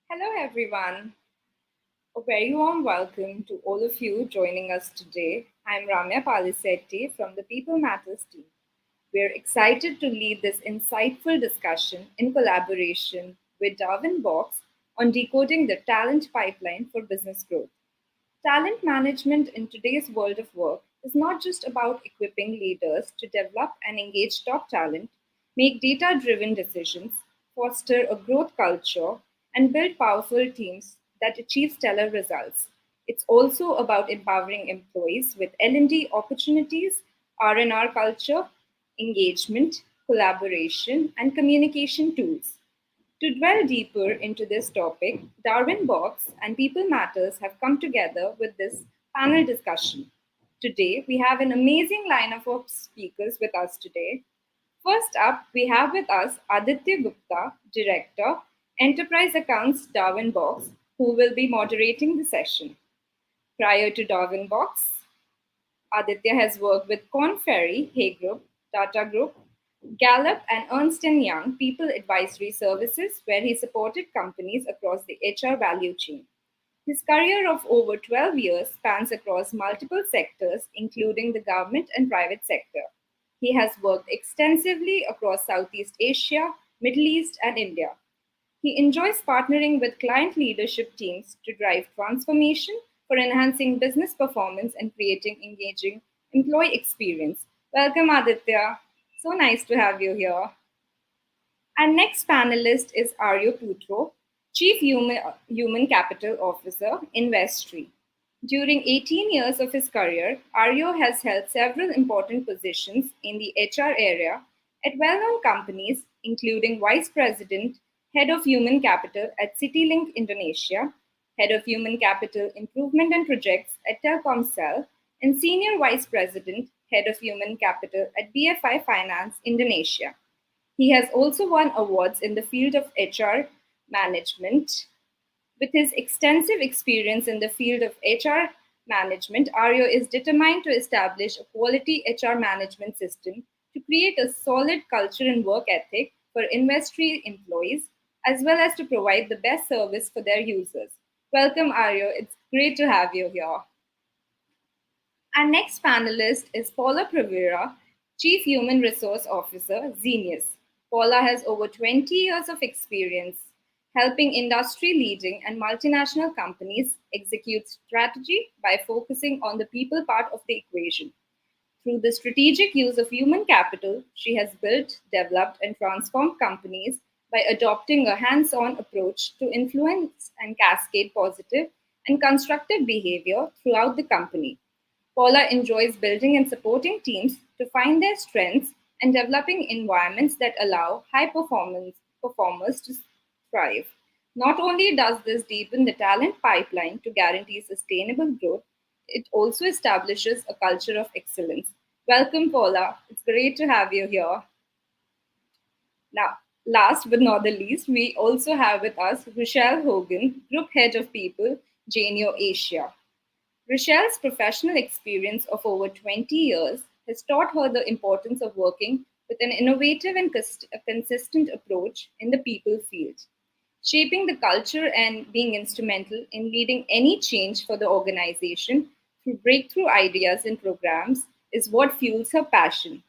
Hello, everyone. A very warm welcome to all of you joining us today. I'm Ramya Palisetti from the People Matters team. We're excited to lead this insightful discussion in collaboration with Darwin Box on decoding the talent pipeline for business growth. Talent management in today's world of work is not just about equipping leaders to develop and engage top talent, make data driven decisions, foster a growth culture, and build powerful teams that achieve stellar results. It's also about empowering employees with L&D opportunities, R&R culture, engagement, collaboration, and communication tools. To dwell deeper into this topic, Darwin Box and People Matters have come together with this panel discussion. Today, we have an amazing lineup of speakers with us today. First up, we have with us Aditya Gupta, Director, Enterprise Accounts Darwin Box, who will be moderating the session. Prior to Darwin Box, Aditya has worked with Korn Ferry, Hay Group, Tata Group, Gallup, and Ernst& Young People Advisory Services, where he supported companies across the HR value chain. His career of over 12 years spans across multiple sectors, including the government and private sector. He has worked extensively across Southeast Asia, Middle East, and India. He enjoys partnering with client leadership teams to drive transformation for enhancing business performance and creating engaging employee experience. Welcome, Aditya. So nice to have you here. Our next panelist is Aryo Putro, Chief Human Capital Officer in Vestry. During 18 years of his career, Aryo has held several important positions in the HR area at well known companies, including Vice President, Head of Human Capital at CityLink Indonesia, Head of Human Capital Improvement and Projects at Telkomsel, and Senior Vice President, Head of Human Capital at BFI Finance Indonesia. He has also won awards in the field of HR management. With his extensive experience in the field of HR management, Aryo is determined to establish a quality HR management system to create a solid culture and work ethic for industry employees, as well as to provide the best service for their users. Welcome, Aryo. It's great to have you here. Our next panelist is Paula Pravira, Chief Human Resource Officer, Zenius. Paula has over 20 years of experience helping industry leading and multinational companies execute strategy by focusing on the people part of the equation. Through the strategic use of human capital, she has built, developed, and transformed companies by adopting a hands on approach to influence and cascade positive and constructive behavior throughout the company. Paula enjoys building and supporting teams to find their strengths and developing environments that allow high performance performers to thrive. Not only does this deepen the talent pipeline to guarantee sustainable growth, it also establishes a culture of excellence. Welcome, Paula. It's great to have you here. Now, last but not the least, we also have with us Rochelle Hogan, Group Head of People, Janio Asia. Rochelle's professional experience of over 20 years has taught her the importance of working with an innovative and consistent approach in the people field. Shaping the culture and being instrumental in leading any change for the organization through breakthrough ideas and programs is what fuels her passion.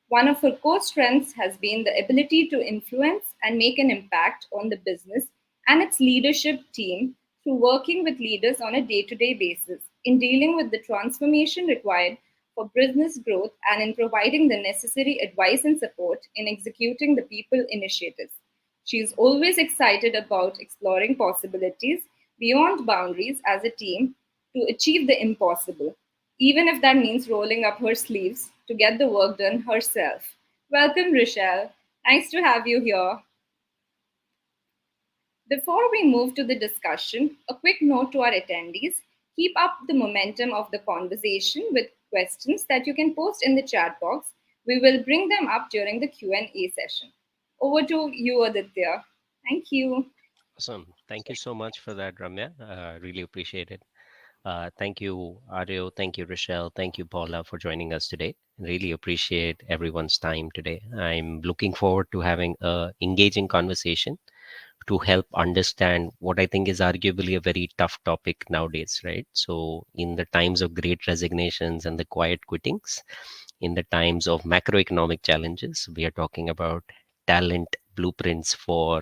One of her core strengths has been the ability to influence and make an impact on the business and its leadership team through working with leaders on a day to day basis, in dealing with the transformation required for business growth, and in providing the necessary advice and support in executing the people initiatives. She is always excited about exploring possibilities beyond boundaries as a team to achieve the impossible, even if that means rolling up her sleeves to get the work done herself. Welcome, Rochelle. Nice to have you here. Before we move to the discussion, a quick note to our attendees: keep up the momentum of the conversation with questions that you can post in the chat box. We will bring them up during the Q&A session. Over to you, Aditya. Thank you. Awesome. Thank you so much for that, Ramya. Really appreciate it. Thank you, Ario. Thank you, Rochelle. Thank you, Paula, for joining us today. Really appreciate everyone's time today. I'm looking forward to having a engaging conversation to help understand what I think is arguably a very tough topic nowadays, right? So, in the times of great resignations and the quiet quittings, in the times of macroeconomic challenges, we are talking about talent blueprints for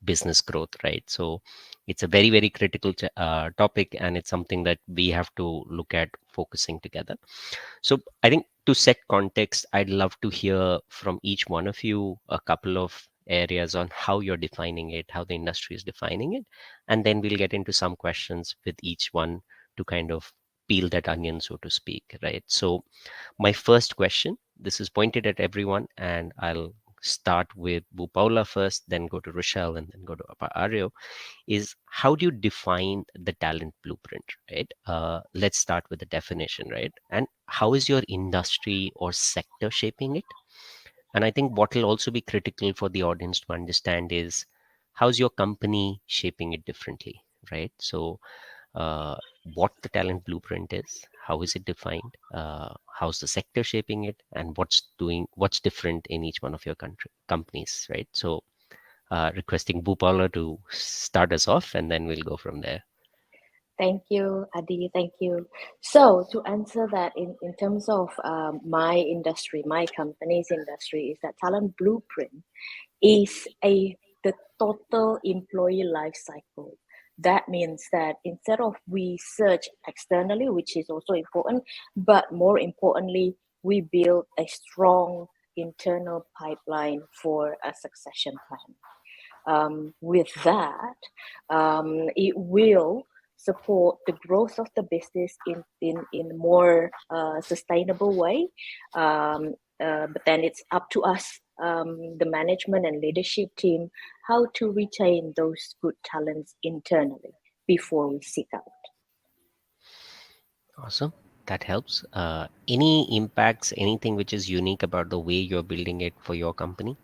business growth, right? So it's a very, very critical topic, and it's something that we have to look at focusing together. So I think to set context, I'd love to hear from each one of you a couple of areas on how you're defining it, how the industry is defining it, and then we'll get into some questions with each one to kind of peel that onion, so to speak, right? So my first question, this is pointed at everyone, and I'll start with Bu Paula first, then go to Rochelle, and then go to Ario, is how do you define the talent blueprint, right? Let's start with the definition, right? And how is your industry or sector shaping it? And I think what will also be critical for the audience to understand is how's your company shaping it differently, right? So uh, what the talent blueprint is, how is it defined, how's the sector shaping it, and what's different in each one of your companies, right? So requesting Bhupala to start us off, and then we'll go from there. Thank you, Adi. Thank you. So, to answer that, in terms of my industry, my company's industry, is that talent blueprint is the total employee life cycle. That means that instead of we search externally, which is also important, but more importantly, we build a strong internal pipeline for a succession plan. With that, it will support the growth of the business in a more sustainable way. But then it's up to us, the management and leadership team, how to retain those good talents internally before we seek out. Awesome. That helps. Any impacts, anything which is unique about the way you're building it for your company?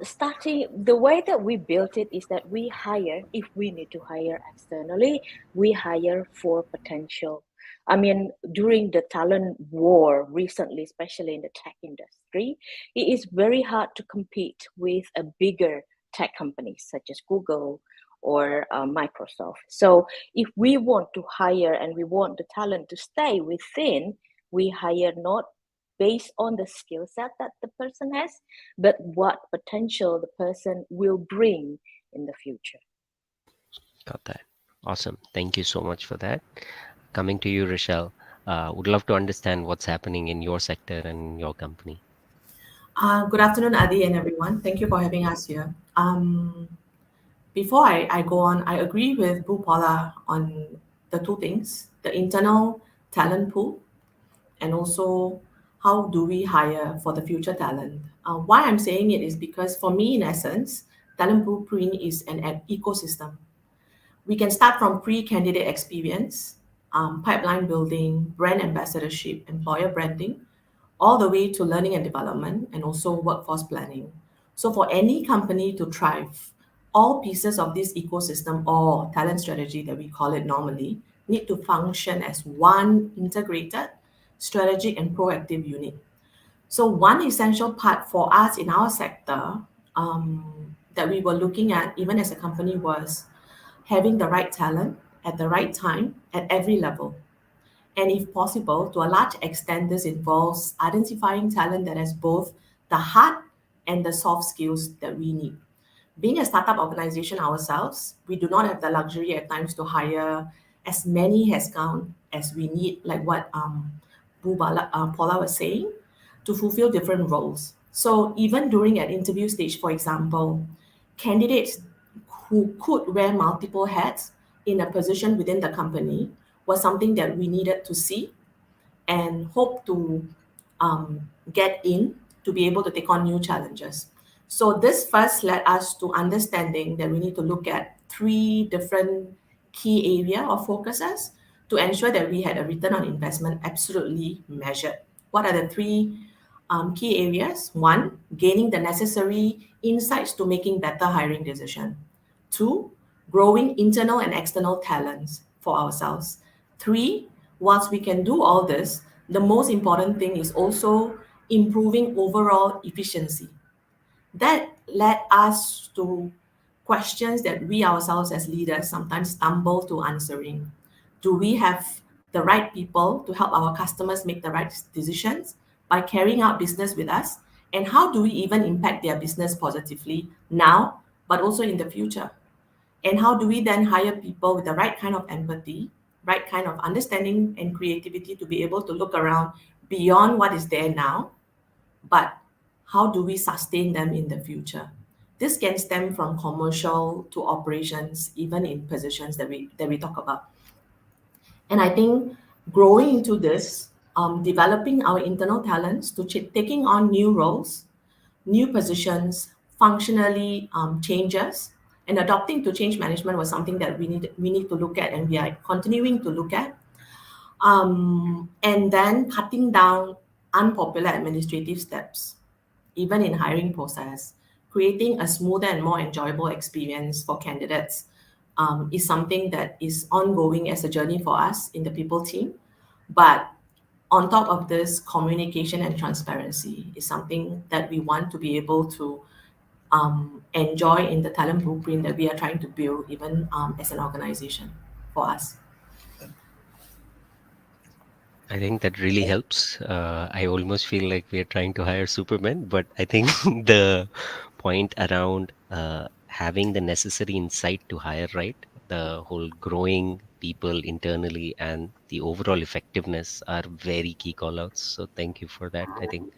Starting the way that we built it is that we hire, if we need to hire externally, we hire for potential. I mean, during the talent war recently, especially in the tech industry, it is very hard to compete with a bigger tech companies such as Google or Microsoft. So if we want to hire and we want the talent to stay within, we hire not based on the skill set that the person has, but what potential the person will bring in the future. Got that. Awesome. Thank you so much for that. Coming to you, Rochelle, would love to understand what's happening in your sector and your company. Good afternoon, Adi and everyone. Thank you for having us here. Before I go on, I agree with Bu Paula on the two things, the internal talent pool and also how do we hire for the future talent. Why I'm saying it is because for me, in essence, talent blueprint is an ecosystem. We can start from pre-candidate experience, pipeline building, brand ambassadorship, employer branding, all the way to learning and development and also workforce planning. So for any company to thrive, all pieces of this ecosystem or talent strategy that we call it normally need to function as one integrated, strategic, and proactive unit. So one essential part for us in our sector that we were looking at, even as a company, was having the right talent at the right time at every level. And if possible, to a large extent, this involves identifying talent that has both the hard and the soft skills that we need. Being a startup organization ourselves, we do not have the luxury at times to hire as many headcount as we need, like what Paula was saying, to fulfill different roles. So even during an interview stage, for example, candidates who could wear multiple hats in a position within the company was something that we needed to see and hope to get in to be able to take on new challenges. So this first led us to understanding that we need to look at three different key area of focuses to ensure that we had a return on investment absolutely measured. What are the three key areas? One, gaining the necessary insights to making better hiring decision. Two, growing internal and external talents for ourselves. Three, whilst we can do all this, the most important thing is also improving overall efficiency. That led us to questions that we ourselves as leaders sometimes stumble to answering. Do we have the right people to help our customers make the right decisions by carrying out business with us? And how do we even impact their business positively now, but also in the future? And how do we then hire people with the right kind of empathy, right kind of understanding and creativity to be able to look around beyond what is there now, but how do we sustain them in the future? This can stem from commercial to operations, even in positions that we talk about. And I think growing into this, developing our internal talents to taking on new roles, new positions, functionally changes, and adopting to change management was something that we need to look at, and we are continuing to look at. And then cutting down unpopular administrative steps, even in hiring process, creating a smoother and more enjoyable experience for candidates is something that is ongoing as a journey for us in the people team. But on top of this, communication and transparency is something that we want to be able to enjoy in the talent blueprint that we are trying to build, even as an organization for us. I think that really helps. I almost feel like we are trying to hire Superman, but I think the point around having the necessary insight to hire right, the whole growing people internally and the overall effectiveness are very key callouts. So thank you for that. I think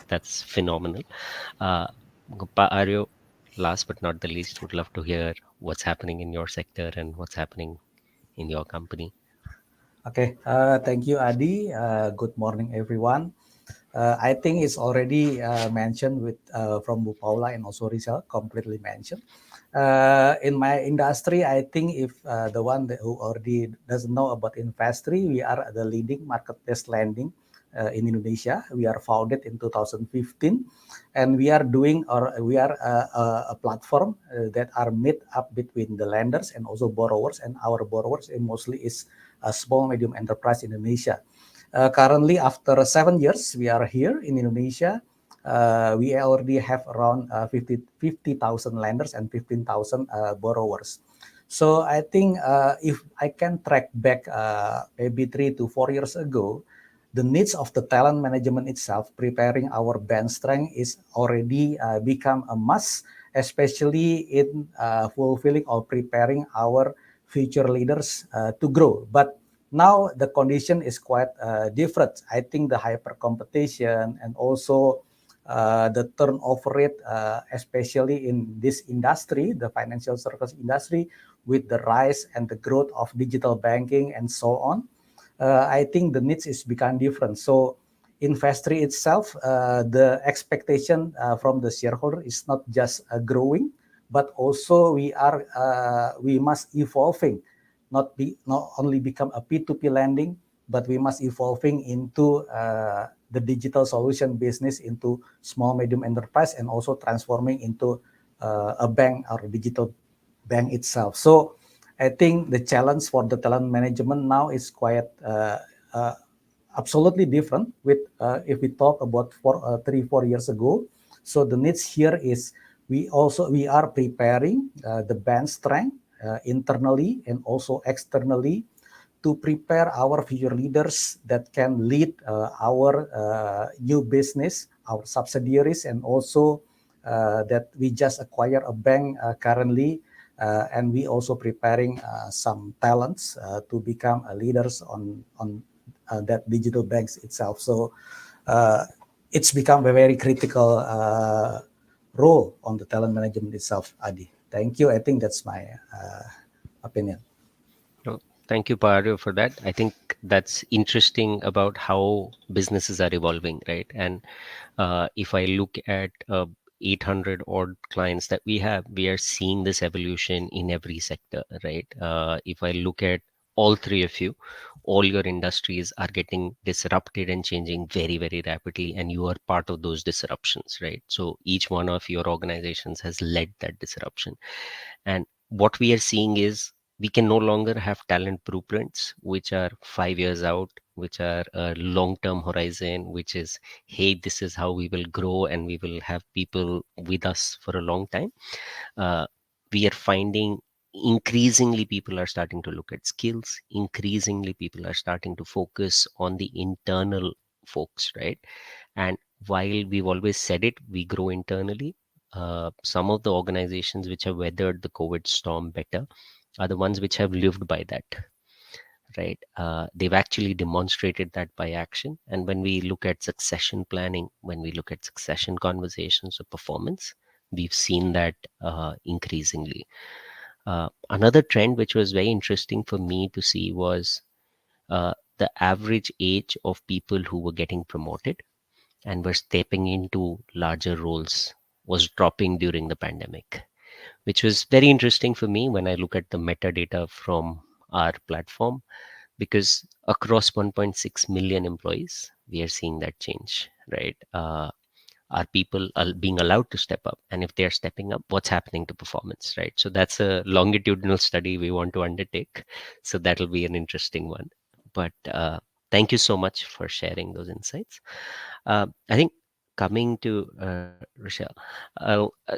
that's phenomenal. Uh, Aryo, last but not the least, would love to hear what's happening in your sector and what's happening in your company. Okay, thank you, Adi. Good morning, everyone. I think it's already mentioned with from Bu Paula and also Rizal, completely mentioned. In my industry, I think if the one that who already doesn't know about Investry, we are the leading marketplace lending in Indonesia. We are founded in 2015, and we are doing or we are a platform that are made up between the lenders and also borrowers, and our borrowers mostly is small medium enterprise in Indonesia. Currently, after 7 years, we are here in Indonesia. We already have around 50,000 lenders and 15,000 borrowers. So I think if I can track back maybe 3 to 4 years ago, the needs of the talent management itself, preparing our bench strength is already become a must, especially in fulfilling or preparing our future leaders to grow. But now the condition is quite different. I think the hyper competition and also the turnover rate, especially in this industry, the financial service industry, with the rise and the growth of digital banking and so on, I think the needs is become different. So Investry itself, the expectation from the shareholder is not just growing, but also we must evolving, not only become a P2P lending, but we must evolving into the digital solution business into small medium enterprise and also transforming into a bank or a digital bank itself. So I think the challenge for the talent management now is quite uh, absolutely different with if we talk about 3 4 years ago. So the needs here is we are preparing the band strength internally and also externally to prepare our future leaders that can lead our new business, our subsidiaries, and also that we just acquire a bank currently, and we also preparing some talents to become leaders on that digital banks itself. So uh, it's become a very critical role on the talent management itself, Adi. Thank you. I think that's my opinion. No, thank you, Pario, for that. I think that's interesting about how businesses are evolving, right? And if I look at 800 odd clients that we have, we are seeing this evolution in every sector, right? If I look at all three of you, all your industries are getting disrupted and changing very, very rapidly, and you are part of those disruptions, right? So each one of your organizations has led that disruption. And what we are seeing is we can no longer have talent blueprints which are 5 years out, which are a long term horizon, which is, hey, this is how we will grow and we will have people with us for a long time. uh, we are finding increasingly people are starting to look at skills. Increasingly people are starting to focus on the internal folks, right? And while we've always said it, we grow internally. Some of the organizations which have weathered the COVID storm better are the ones which have lived by that, right? They've actually demonstrated that by action. And when we look at succession planning, when we look at succession conversations or performance, we've seen that increasingly. Another trend which was very interesting for me to see was the average age of people who were getting promoted and were stepping into larger roles was dropping during the pandemic, which was very interesting for me when I look at the metadata from our platform, because across 1.6 million employees, we are seeing that change, right? Are people are being allowed to step up? And if they're stepping up, what's happening to performance, right? So that's a longitudinal study we want to undertake. So that'll be an interesting one. But thank you so much for sharing those insights. I think coming to Rochelle,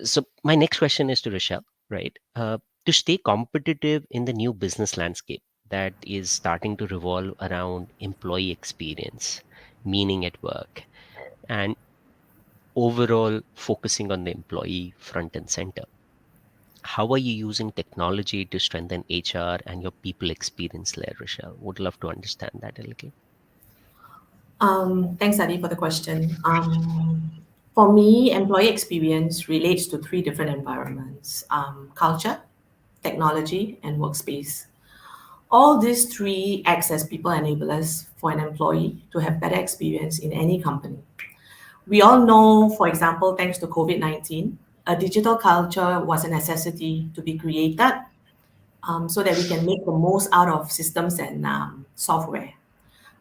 so my next question is to Rochelle, right? To stay competitive in the new business landscape that is starting to revolve around employee experience, meaning at work, and overall focusing on the employee front and center. How are you using technology to strengthen HR and your people experience layer, Rochelle? Would love to understand that a little. Thanks, Adi, for the question. For me, employee experience relates to three different environments: culture, technology, and workspace. All these three acts as people enablers for an employee to have better experience in any company. We all know, for example, thanks to COVID-19, a digital culture was a necessity to be created so that we can make the most out of systems and software.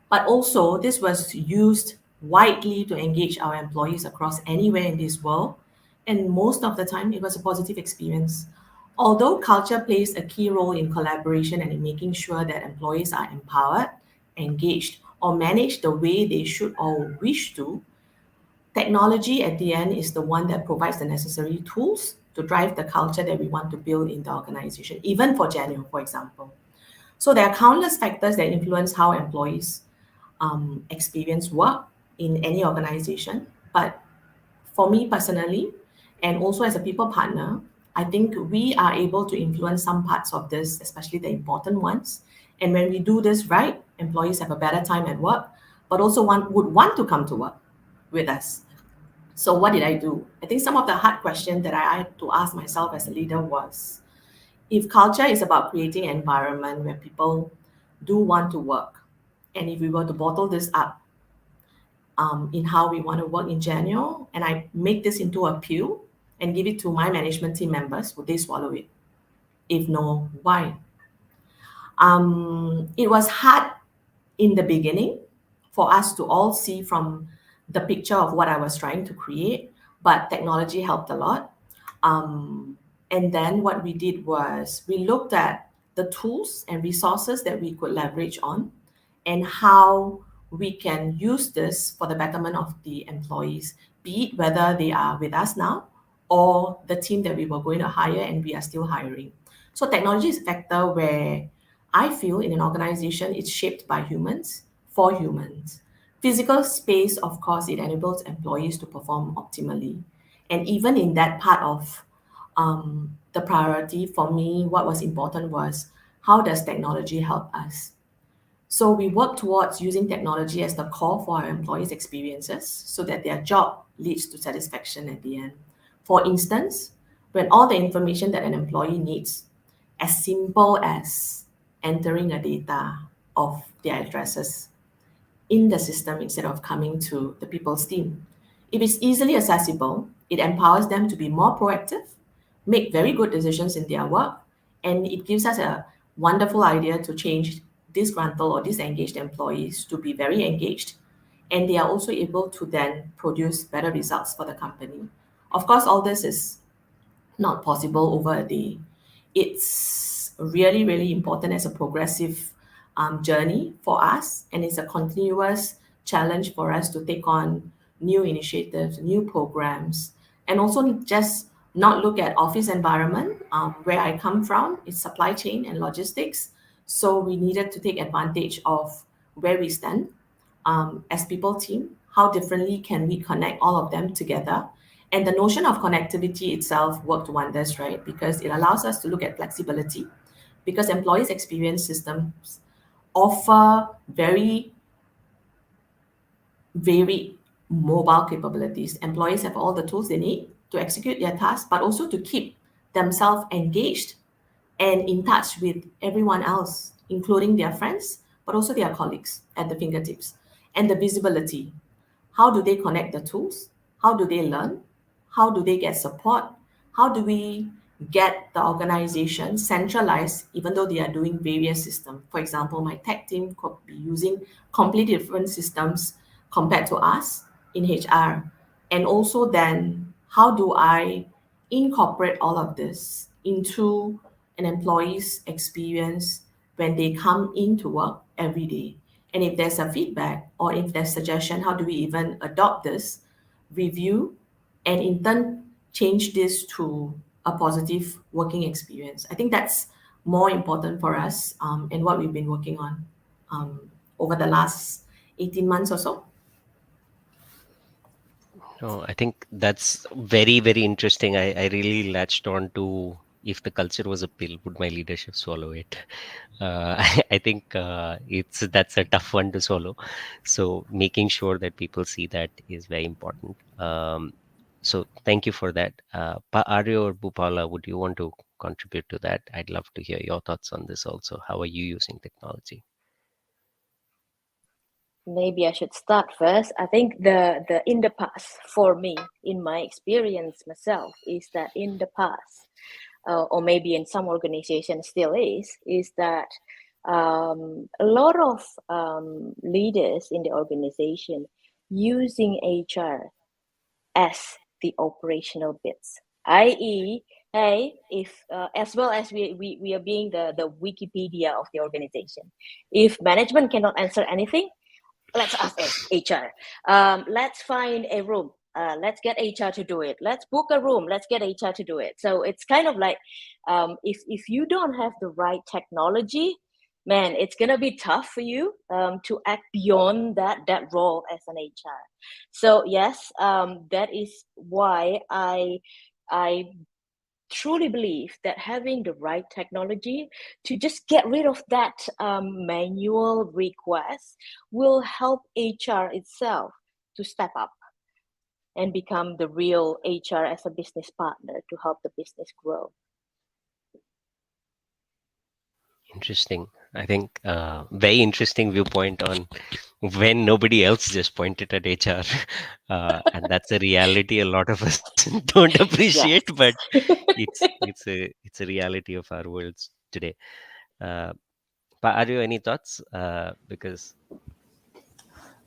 But also, this was used widely to engage our employees across anywhere in this world. And most of the time, it was a positive experience. Although culture plays a key role in collaboration and in making sure that employees are empowered, engaged, or managed the way they should or wish to, technology at the end is the one that provides the necessary tools to drive the culture that we want to build in the organization, even for Genio, for example. So there are countless factors that influence how employees experience work in any organization. But for me personally, and also as a people partner, I think we are able to influence some parts of this, especially the important ones. And when we do this right, employees have a better time at work, but also one would want to come to work with us. So what did I do? I think some of the hard questions that I had to ask myself as a leader was, if culture is about creating an environment where people do want to work, and if we were to bottle this up in how we want to work in Genio, and I make this into a pill and give it to my management team members, would they swallow it? If no, why? It was hard in the beginning for us to all see from the picture of what I was trying to create, but technology helped a lot. And then what we did was we looked at the tools and resources that we could leverage on and how we can use this for the betterment of the employees, be it whether they are with us now or the team that we were going to hire and we are still hiring. So technology is a factor where I feel in an organization it's shaped by humans for humans. Physical space, of course, it enables employees to perform optimally. And even in that part of the priority for me, what was important was how does technology help us? So we work towards using technology as the core for our employees' experiences so that their job leads to satisfaction at the end. For instance, when all the information that an employee needs, as simple as entering a data of their addresses in the system instead of coming to the people's team. If it's easily accessible, it empowers them to be more proactive, make very good decisions in their work, and it gives us a wonderful idea to change disgruntled or disengaged employees to be very engaged. And they are also able to then produce better results for the company. Of course, all this is not possible over a day. It's really, really important as a progressive journey for us, and it's a continuous challenge for us to take on new initiatives, new programs, and also just not look at office environment. Where I come from, it's supply chain and logistics. So we needed to take advantage of where we stand as people team. How differently can we connect all of them together? And the notion of connectivity itself worked wonders, right? Because it allows us to look at flexibility. Because employees' experience systems offer very varied mobile capabilities. Employees have all the tools they need to execute their tasks, but also to keep themselves engaged and in touch with everyone else, including their friends, but also their colleagues at the fingertips. And the visibility. How do they connect the tools? How do they learn? How do they get support? How do we get the organization centralized, even though they are doing various systems? For example, my tech team could be using completely different systems compared to us in HR. And also, then, how do I incorporate all of this into an employee's experience when they come into work every day? And if there's a feedback or if there's suggestion, how do we even adopt this, review, and in turn change this to a positive working experience? I think that's more important for us, and what we've been working on over the last 18 months or so. No, I think that's very, very interesting. I really latched on to if the culture was a pill, would my leadership swallow it? I think it's that's a tough one to swallow. So making sure that people see that is very important. So thank you for that. Aryo or Bupala, would you want to contribute to that? I'd love to hear your thoughts on this also. How are you using technology? Maybe I should start first. I think the in the past, for me, in my experience myself, is that in the past, or maybe in some organizations still is that a lot of leaders in the organization using HR as the operational bits, i.e., hey, if as well as we are being the Wikipedia of the organization. If management cannot answer anything, let's ask HR. Let's find a room. Let's get HR to do it. Let's book a room. Let's get HR to do it. So it's kind of like if you don't have the right technology, man, it's gonna be tough for you to act beyond that role as an HR. So yes, that is why I truly believe that having the right technology to just get rid of that manual request will help HR itself to step up and become the real HR as a business partner to help the business grow. Interesting. I think very interesting viewpoint on when nobody else just pointed at HR, and that's a reality a lot of us don't appreciate, Yes. but it's a reality of our worlds today. Uh, but are you any thoughts? Because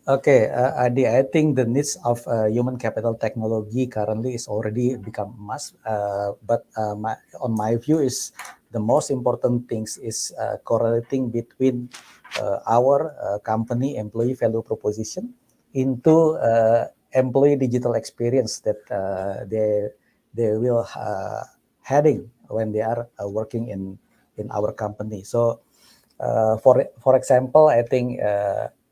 Okay, Adi, I think the needs of human capital technology currently is already become must. On my view, is the most important things is correlating between our company employee value proposition into employee digital experience that they will heading when they are working in our company. So for example, I think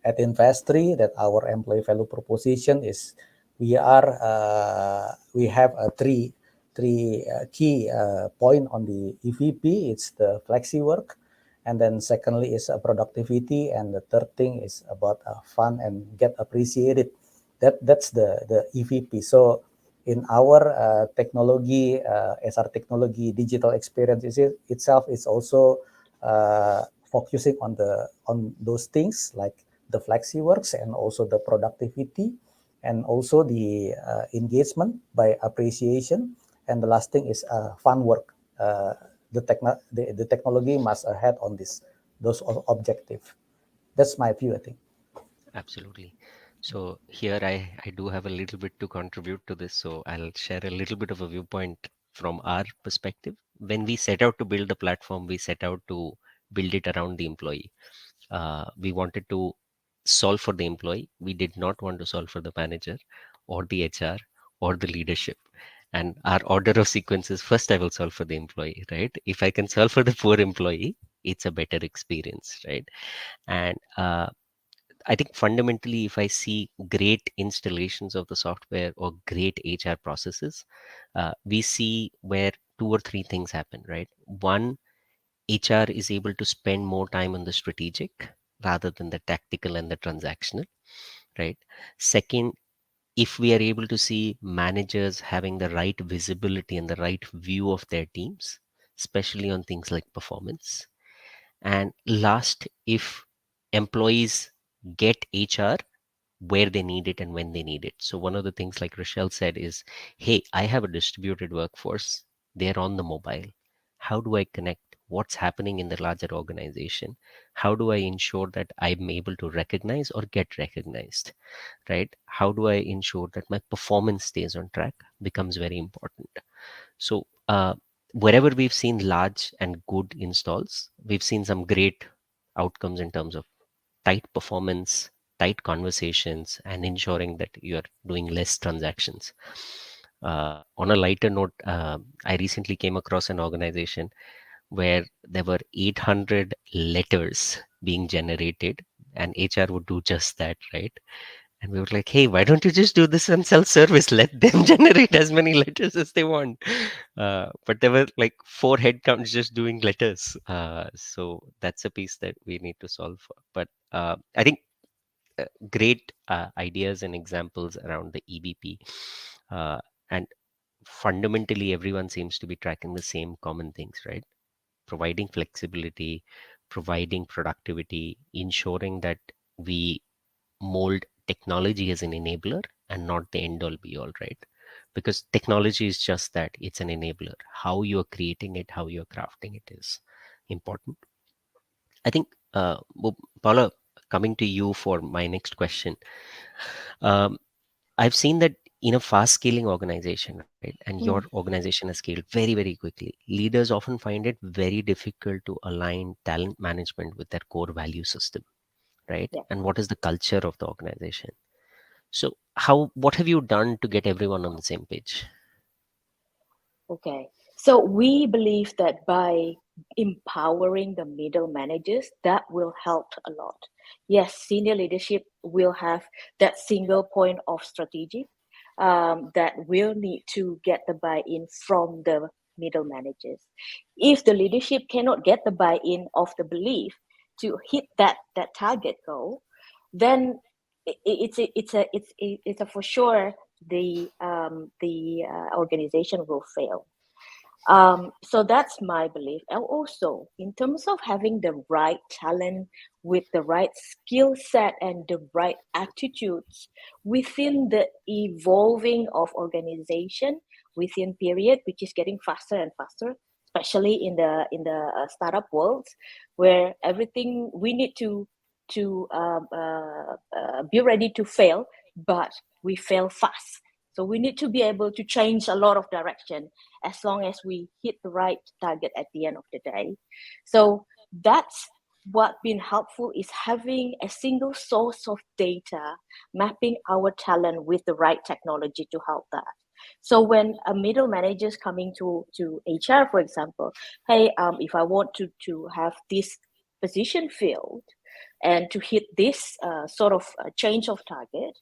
at Investry that our employee value proposition is we have three key point on the EVP. It's the flexi work, and then secondly is productivity, and the third thing is about fun and get appreciated. That's the EVP. So in our technology, SR technology digital experience itself is also focusing on those things like the flexi works and also the productivity and also the engagement by appreciation, and the last thing is fun work. The technology must ahead on those objective. That's my view, I think. absolutely. So here I do have a little bit to contribute to this. So I'll share a little bit of a viewpoint from our perspective. When we set out to build the platform, we set out to build it around the employee. We wanted to solve for the employee. We did not want to solve for the manager or the HR or the leadership. And our order of sequence is first I will solve for the employee, right? If I can solve for the poor employee, it's a better experience, right? And I think fundamentally, if I see great installations of the software or great HR processes, we see where two or three things happen, right? One, HR is able to spend more time on the strategic rather than the tactical and the transactional, right? Second, if we are able to see managers having the right visibility and the right view of their teams, especially on things like performance. And last, if employees get HR where they need it and when they need it. So one of the things like Rochelle said is, hey, I have a distributed workforce. They're on the mobile. How do I connect? What's happening in the larger organization? How do I ensure that I'm able to recognize or get recognized? Right? How do I ensure that my performance stays on track becomes very important. So wherever we've seen large and good installs, we've seen some great outcomes in terms of tight performance, tight conversations, and ensuring that you're doing less transactions. On a lighter note, I recently came across an organization where there were 800 letters being generated, and HR would do just that, right? And we were like, hey, why don't you just do this on self-service? Let them generate as many letters as they want. But there were like 4 headcounts just doing letters. So that's a piece that we need to solve for. But I think great ideas and examples around the EBP. And fundamentally, everyone seems to be tracking the same common things, right? Providing flexibility, providing productivity, ensuring that we mold technology as an enabler and not the end all be all, right? Because technology is just that, it's an enabler. How you're creating it, how you're crafting it is important. I think, Paula, coming to you for my next question. Um, I've seen that in a fast scaling organization, right? And your Mm, organization has scaled very, very quickly. Leaders often find it very difficult to align talent management with their core value system, right? yeah. And what is the culture of the organization? So what have you done to get everyone on the same page? Okay. So we believe that by empowering the middle managers, that will help a lot. Yes, senior leadership will have that single point of strategy that will need to get the buy-in from the middle managers. If the leadership cannot get the buy-in of the belief to hit that target goal, then it's a for sure the organization will fail. So that's my belief. And also, in terms of having the right talent with the right skill set and the right attitudes within the evolving of organization within period, which is getting faster and faster, especially in the startup world, where everything we need to be ready to fail, but we fail fast. So we need to be able to change a lot of direction as long as we hit the right target at the end of the day. So that's what been helpful is having a single source of data, mapping our talent with the right technology to help that. So when a middle manager is coming to HR, for example, hey, if I want to have this position filled and to hit this sort of change of target,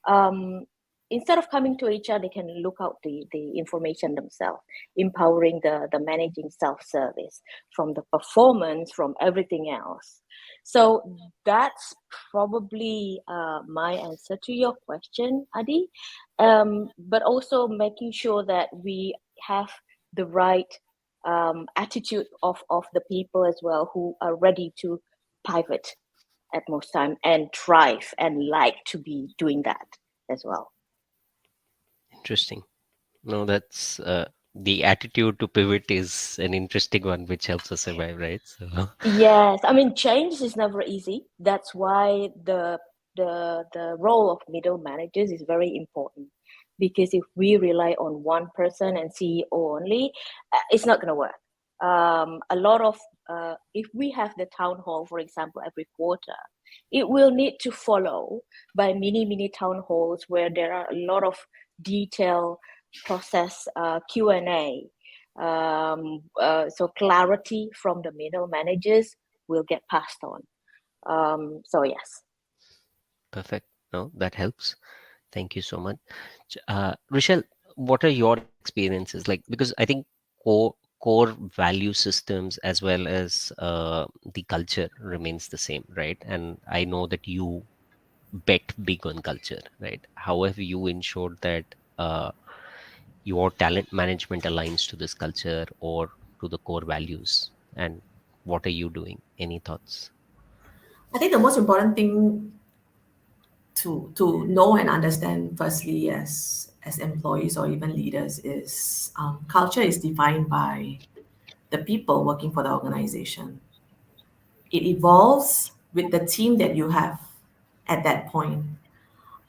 um, instead of coming to HR, they can look out the information themselves, empowering the managing self-service from the performance, from everything else. So that's probably my answer to your question, Adi. But also making sure that we have the right attitude of the people as well who are ready to pivot at most time and thrive and like to be doing that as well. Interesting. No, that's the attitude to pivot is an interesting one, which helps us survive, right? So, Yes, I mean change is never easy. That's why the role of middle managers is very important because if we rely on one person and CEO only, it's not going to work. A lot of if we have the town hall, for example, every quarter, it will need to follow by mini town halls where there are a lot of detail process Q&A. So clarity from the middle managers will get passed on. So yes. Perfect. No, that helps. Thank you so much. Rochelle, what are your experiences like? Because I think core value systems as well as the culture remains the same, right? And I know that you bet big on culture, right? However, you ensured that your talent management aligns to this culture or to the core values. And what are you doing? Any thoughts? I think the most important thing to know and understand, firstly, as employees or even leaders, is culture is defined by the people working for the organization. It evolves with the team that you have at that point.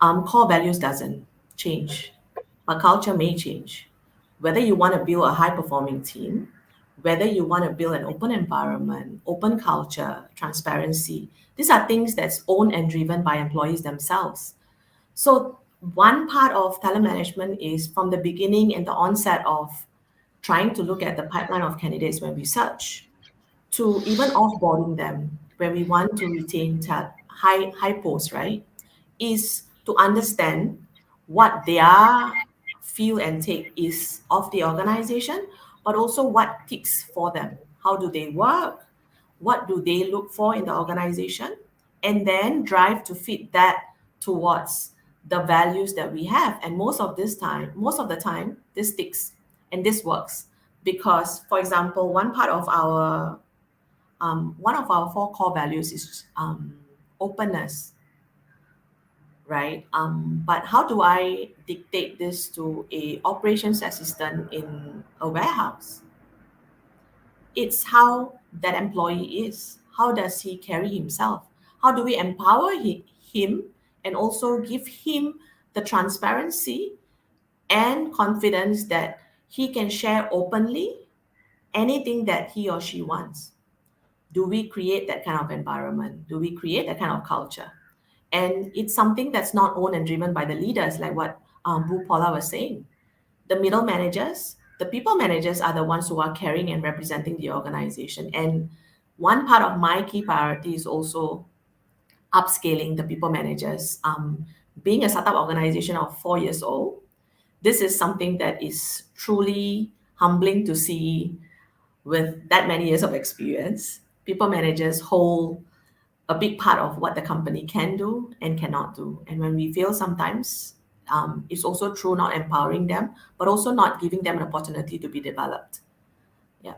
Core values doesn't change, but culture may change. Whether you want to build a high performing team, whether you want to build an open environment, open culture, transparency, these are things that's owned and driven by employees themselves. So one part of talent management is from the beginning and the onset of trying to look at the pipeline of candidates when we search to even offboarding them when we want to retain high posts, right? Is to understand what their feel and take is of the organization, but also what ticks for them. How do they work? What do they look for in the organization? And then drive to fit that towards the values that we have. And most of the time, this sticks and this works because, for example, one of our four core values is openness, right? But how do I dictate this to a operations assistant in a warehouse? It's how that employee is. How does he carry himself? How do we empower him and also give him the transparency and confidence that he can share openly anything that he or she wants? Do we create that kind of environment? Do we create that kind of culture? And it's something that's not owned and driven by the leaders, like what Bu Paula was saying. The middle managers, the people managers are the ones who are carrying and representing the organization. And one part of my key priority is also upscaling the people managers. Being a startup organization of 4 years old, this is something that is truly humbling to see with that many years of experience. People managers hold a big part of what the company can do and cannot do. And when we fail sometimes, it's also true not empowering them, but also not giving them an opportunity to be developed. Yeah.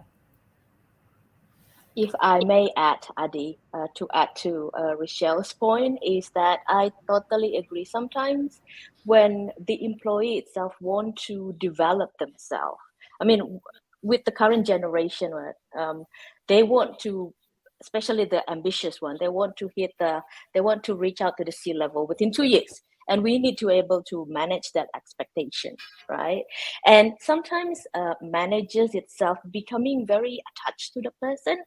If I may add, Adi, to add to Rochelle's point, is that I totally agree. Sometimes when the employee itself want to develop themselves, I mean, with the current generation, right, they want to, especially the ambitious one, they want to reach out to the C level within 2 years. And we need to able to manage that expectation, right? And sometimes managers itself becoming very attached to the person,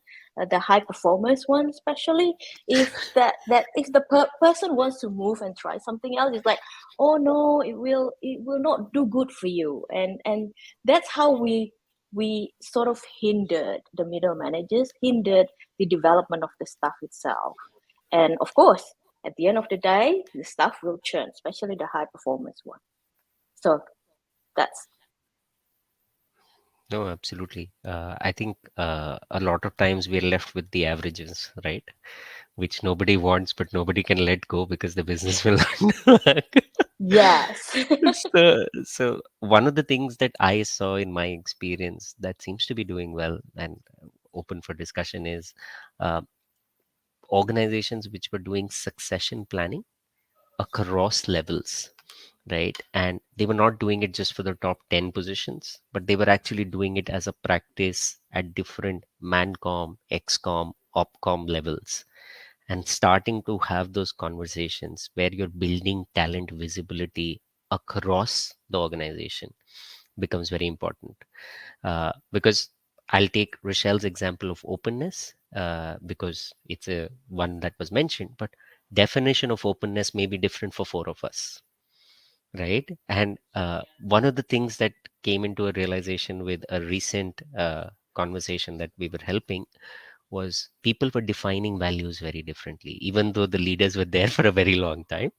the high performance one, especially if that if the person wants to move and try something else, it's like, oh no, it will not do good for you, and that's how we sort of hindered the middle managers, hindered the development of the staff itself. And of course, at the end of the day, the staff will churn, especially the high performance one. So that's No, absolutely. I think a lot of times we're left with the averages, right? Which nobody wants, but nobody can let go because the business will not work. yes. So one of the things that I saw in my experience that seems to be doing well and open for discussion is uh, organizations which were doing succession planning across levels, right? And they were not doing it just for the top 10 positions, but they were actually doing it as a practice at different mancom, excom, opcom levels, and starting to have those conversations where you're building talent visibility across the organization becomes very important. Because I'll take Rochelle's example of openness because it's a one that was mentioned, but definition of openness may be different for four of us, right? And one of the things that came into a realization with a recent conversation that we were helping was people were defining values very differently. Even though the leaders were there for a very long time,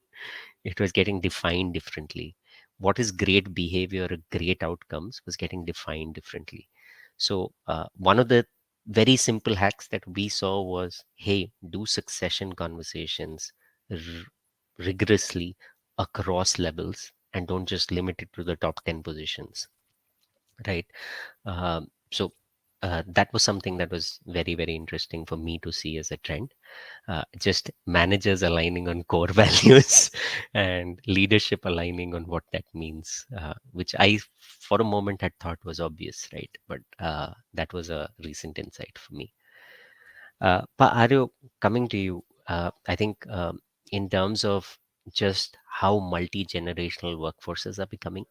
it was getting defined differently. What is great behavior or great outcomes was getting defined differently. So one of the very simple hacks that we saw was, hey, do succession conversations r- rigorously across levels, and don't just limit it to the top 10 positions, right? So that was something that was very, very interesting for me to see as a trend. Just managers aligning on core values and leadership aligning on what that means, which I, for a moment, had thought was obvious, right? But that was a recent insight for me. But Aryo, coming to you, I think in terms of just how multi-generational workforces are becoming,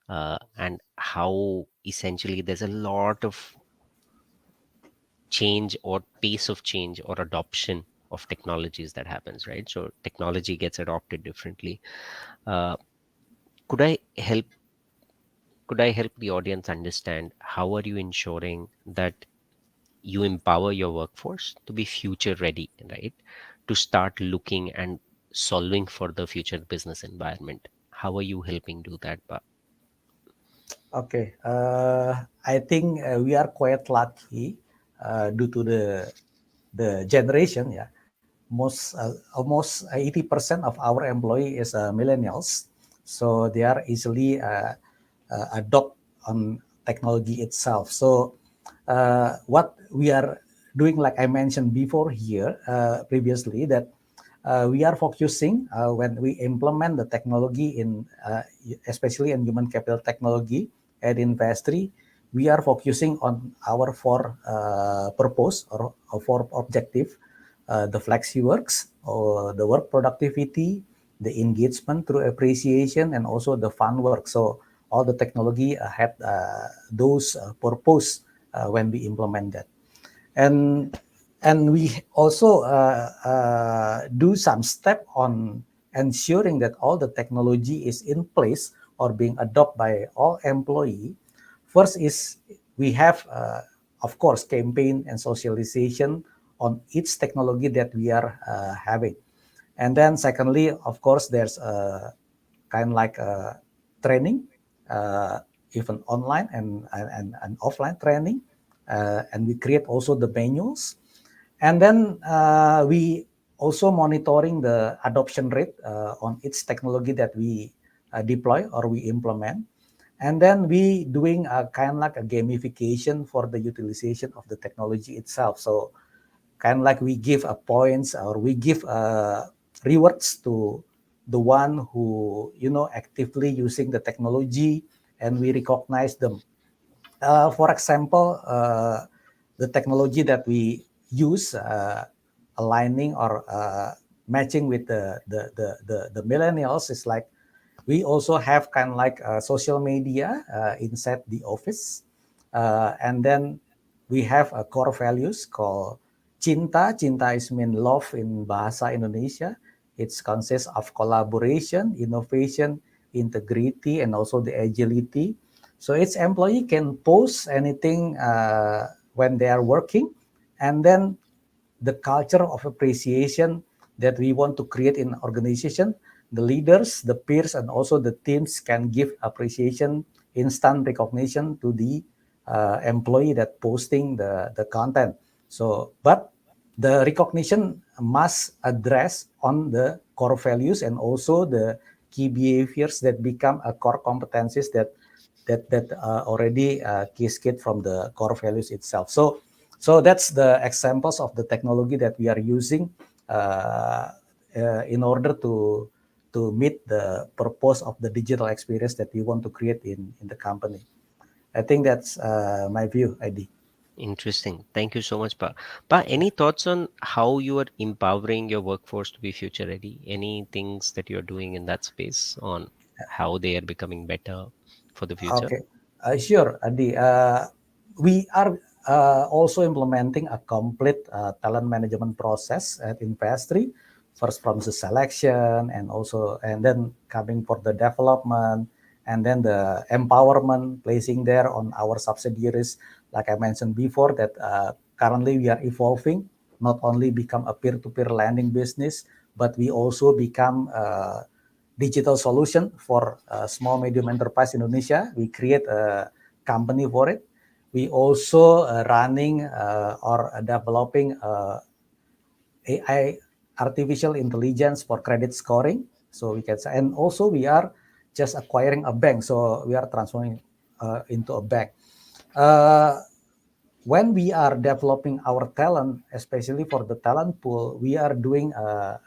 and how essentially there's a lot of change or pace of change or adoption of technologies that happens, right? So technology gets adopted differently. uh, could i help could I help the audience understand how are you ensuring that you empower your workforce to be future ready, right, to start looking and solving for the future business environment? How are you helping do that? Okay, I think we are quite lucky due to the generation. Yeah, most almost 80% of our employee is millennials, so they are easily adopt on technology itself. So what we are doing, like I mentioned before here previously, that we are focusing when we implement the technology in, especially in human capital technology at Investry, we are focusing on our four purpose or four objective, the flexi works or the work productivity, the engagement through appreciation, and also the fun work. So all the technology had those purpose when we implement that. And we also do some step on ensuring that all the technology is in place or being adopted by all employee. First is we have of course campaign and socialization on each technology that we are having. And then secondly, of course, there's a kind of like a training, uh, even online and offline training. And we create also the manuals. And then we also monitoring the adoption rate on each technology that we deploy or we implement. And then we doing a kind of like a gamification for the utilization of the technology itself. So kind of like we give a points or we give rewards to the one who actively using the technology, and we recognize them. For example, the technology that we use aligning or matching with the millennials is like we also have kind of like social media inside the office. And then we have a core values called cinta. Cinta is mean love in bahasa Indonesia. It consists of collaboration, innovation, integrity, and also the agility. So each employee can post anything when they are working, and then the culture of appreciation that we want to create in organization, the leaders, the peers, and also the teams can give appreciation, instant recognition to the employee that posting the content. So, but the recognition must address on the core values and also the key behaviors that become a core competencies that already cascade from the core values itself. So that's the examples of the technology that we are using uh, in order to meet the purpose of the digital experience that we want to create in the company. I think that's my view, ID. Interesting. Thank you so much, Pa. Pa, any thoughts on how you are empowering your workforce to be future ready? Any things that you're doing in that space on how they are becoming better for the future? Okay, sure, Adi. We are also implementing a complete talent management process at Investry. first from the selection and also and then coming for the development and then the empowerment placing there on our subsidiaries. Like I mentioned before, that currently we are evolving, not only become a peer-to-peer lending business, but we also become digital solution for small medium enterprise Indonesia. We create a company for it. We also running or developing AI, artificial intelligence for credit scoring. So we can say, and also we are just acquiring a bank. So we are transforming into a bank. Uh, when we are developing our talent, especially for the talent pool, we are doing a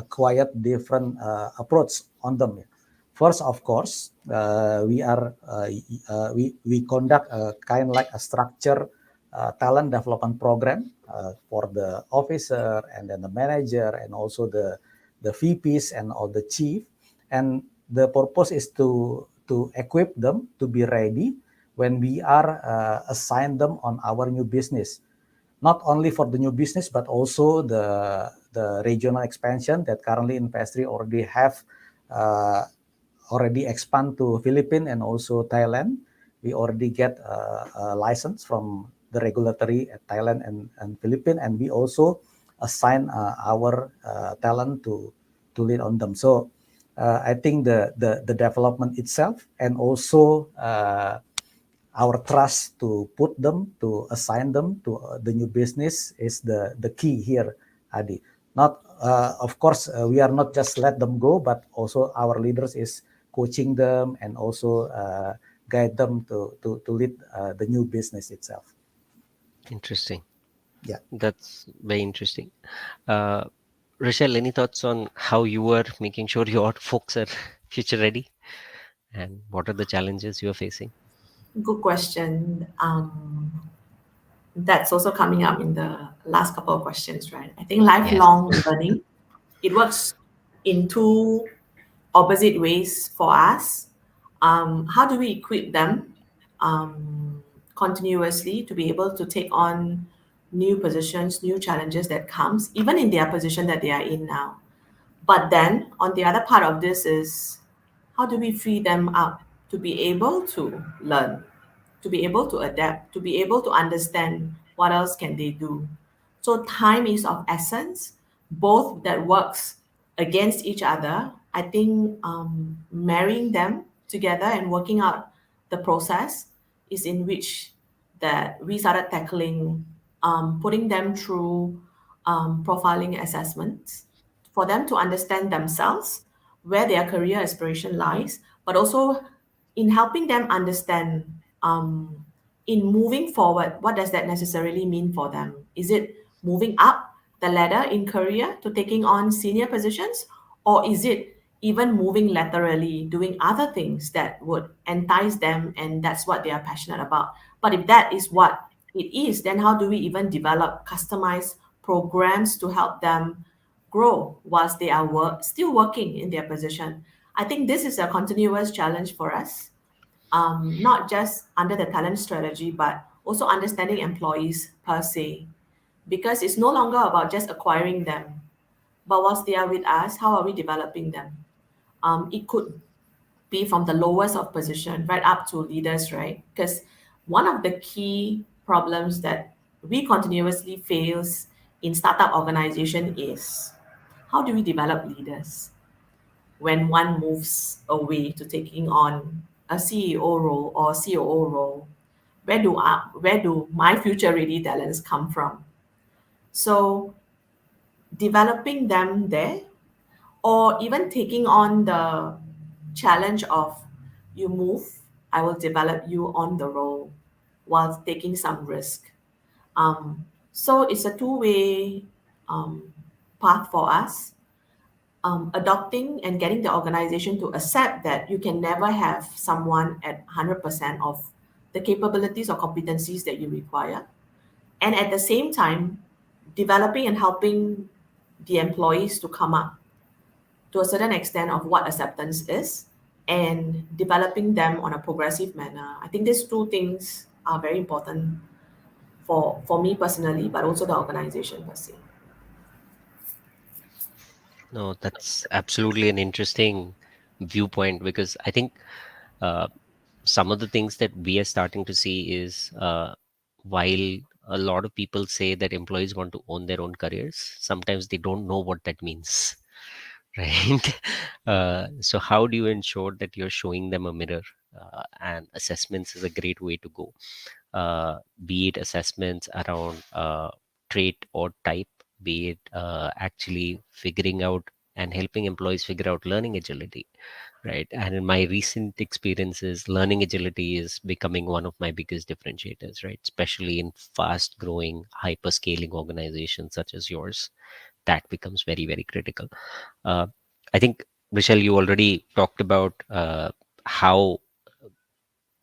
quite different approach on them. First, of course, we conduct a kind like a structure talent development program for the officer and then the manager and also the VPs and all the chief. And the purpose is to equip them to be ready when we are assign them on our new business, not only for the new business but also the regional expansion that currently Investri already have uh, already expand to Philippines and also Thailand. We already get a license from the regulatory at Thailand and Philippines, and we also assign our talent to lead on them. So I think the development itself and also our trust to put them, to assign them to the new business is the key here, Adi. Not, of course, we are not just let them go, but also our leaders is coaching them and also guide them to lead the new business itself. Interesting. Yeah. That's very interesting. Uh, Rochelle, any thoughts on how you are making sure your folks are future ready, and what are the challenges you are facing? Good question. That's also coming up in the last couple of questions, right? I think Yes. lifelong learning, it works in two opposite ways for us. How do we equip them continuously to be able to take on new positions, new challenges that comes, even in their position that they are in now? But then on the other part of this is how do we free them up to be able to learn, to be able to adapt, to be able to understand what else can they do. So time is of essence, both that works against each other. I think marrying them together and working out the process is in which that we started tackling, putting them through profiling assessments for them to understand themselves, where their career aspiration lies, but also in helping them understand in moving forward, what does that necessarily mean for them? Is it moving up the ladder in career to taking on senior positions, or is it even moving laterally, doing other things that would entice them and that's what they are passionate about? But if that is what it is, then how do we even develop customized programs to help them grow whilst they are still working in their position? I think this is a continuous challenge for us, not just under the talent strategy, but also understanding employees per se, because it's no longer about just acquiring them, but whilst they are with us, how are we developing them? It could be from the lowest of position right up to leaders, right? Because one of the key problems that we continuously face in startup organization is how do we develop leaders when one moves away to taking on a CEO role or COO role? Where do my future ready talents come from? So developing them there, or even taking on the challenge of you move, I will develop you on the role while taking some risk. So it's a two-way path for us, adopting and getting the organization to accept that you can never have someone at 100% of the capabilities or competencies that you require. And at the same time, developing and helping the employees to come up to a certain extent of what acceptance is and developing them on a progressive manner. I think these two things are very important for me personally, but also the organization per se. No, that's absolutely an interesting viewpoint, because I think uh, some of the things that we are starting to see is, while a lot of people say that employees want to own their own careers, sometimes they don't know what that means, right? So how do you ensure that you're showing them a mirror? And assessments is a great way to go, be it assessments around trait or type, be it actually figuring out and helping employees figure out learning agility, right? And in my recent experiences, learning agility is becoming one of my biggest differentiators, right? Especially in fast growing, hyper scaling organizations such as yours, that becomes very, very critical. Uh, I think, Michelle, you already talked about how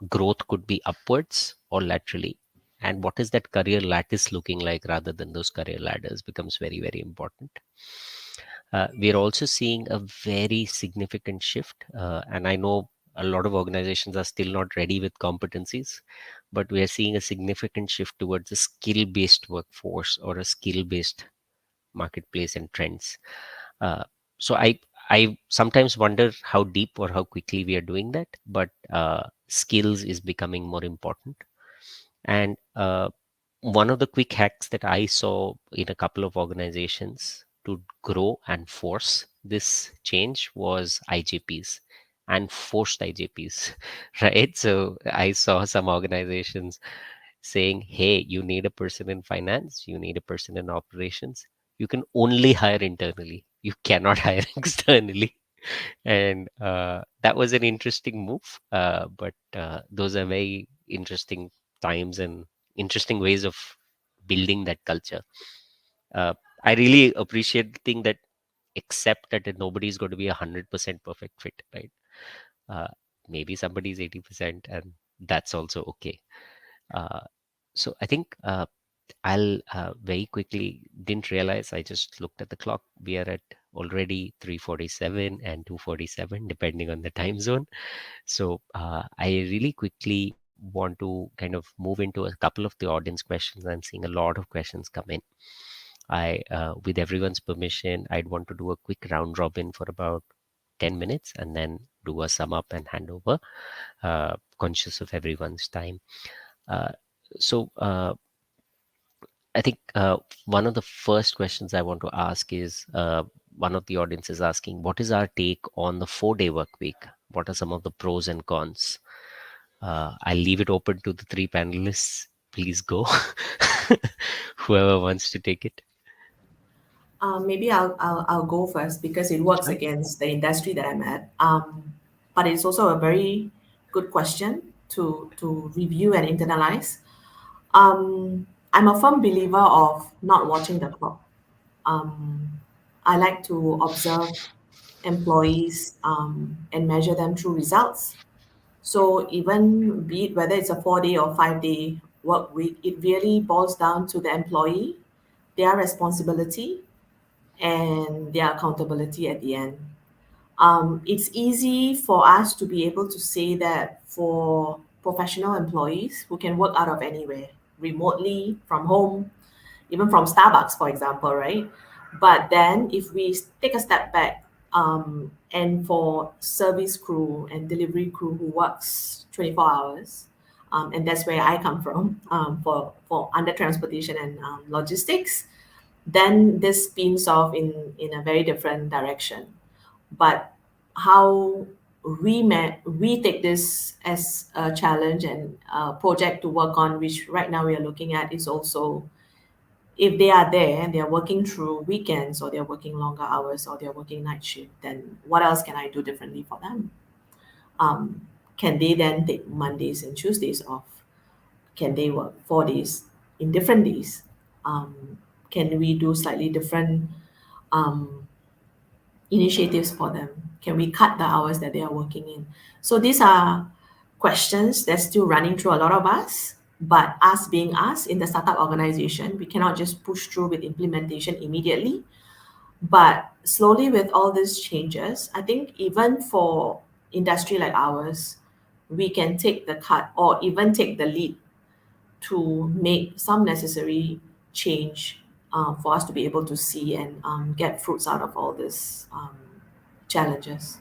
growth could be upwards or laterally. And what is that career lattice looking like rather than those career ladders becomes very, very important. We're also seeing a very significant shift. And I know a lot of organizations are still not ready with competencies, but we are seeing a significant shift towards a skill based workforce or a skill based marketplace and trends. Uh, so I sometimes wonder how deep or how quickly we are doing that, but skills is becoming more important. And one of the quick hacks that I saw in a couple of organizations to grow and force this change was IJPs and forced IJPs, right? So I saw some organizations saying, hey, you need a person in finance, you need a person in operations. You can only hire internally, you cannot hire externally. And that was an interesting move. But those are very interesting times and interesting ways of building that culture. Uh, I really appreciate the thing that accept that nobody's going to be 100% perfect fit, right? Uh, Maybe somebody's 80%, and that's also okay. Uh, so I think I'll very quickly, didn't realize, I just looked at the clock. We are at already 3:47 and 2:47, depending on the time zone. So I really quickly want to kind of move into a couple of the audience questions. I'm seeing a lot of questions come in. With everyone's permission, I'd want to do a quick round robin for about 10 minutes and then do a sum up and hand over, conscious of everyone's time. Uh, so I think one of the first questions I want to ask is, one of the audience is asking, what is our take on the 4-day work week? What are some of the pros and cons? I'll leave it open to the three panelists. Please go. Whoever wants to take it. Maybe I'll go first because it works Sure. against the industry that I'm at. But it's also a very good question to review and internalize. I'm a firm believer of not watching the clock. Um, I like to observe employees and measure them through results. So even be it whether it's a 4-day or 5-day work week, it really boils down to the employee, their responsibility, and their accountability at the end. It's easy for us to be able to say that for professional employees who can work out of anywhere, remotely, from home, even from Starbucks, for example, right? But then if we take a step back, and for service crew and delivery crew who works 24 hours, and that's where I come from, for under transportation and logistics, then this spins off in a very different direction. But how we take this as a challenge and a project to work on, which right now we are looking at, is also if they are there and they're working through weekends or they're working longer hours or they're working night shift, then what else can I do differently for them? Can they then take Mondays and Tuesdays off? Can they work 4 days in different days? Can we do slightly different um, initiatives for them? Can we cut the hours that they are working in? So these are questions that's still running through a lot of us. But us being us in the startup organization, we cannot just push through with implementation immediately. But slowly, with all these changes, I think even for industry like ours, we can take the cut or even take the lead to make some necessary change for us to be able to see and get fruits out of all these challenges.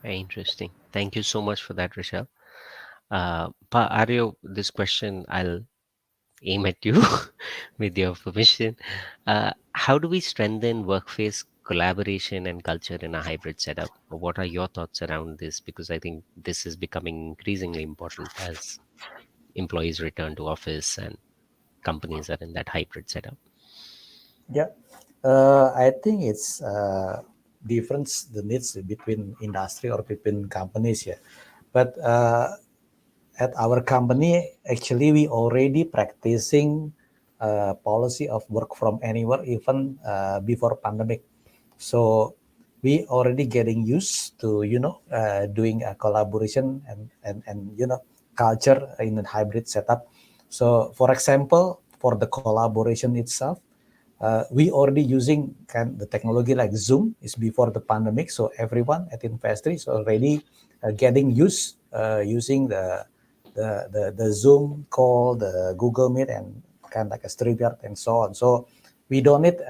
Very interesting. Thank you so much for that, Rochelle. Pa Aryo, this question I'll aim at you with your permission. How do we strengthen workplace collaboration and culture in a hybrid setup? What are your thoughts around this? Because I think this is becoming increasingly important as employees return to office and companies are in that hybrid setup. Yeah, I think it's difference the needs between industry or between companies. Yeah, but at our company, actually, we already practicing policy of work from anywhere even before pandemic. So we already getting used to doing a collaboration and culture in a hybrid setup. So for example, for the collaboration itself, we already using the technology like Zoom is before the pandemic. So everyone at Investry is already getting used using the Zoom call, the Google Meet, and kind of like a StreamYard and so on. So we don't need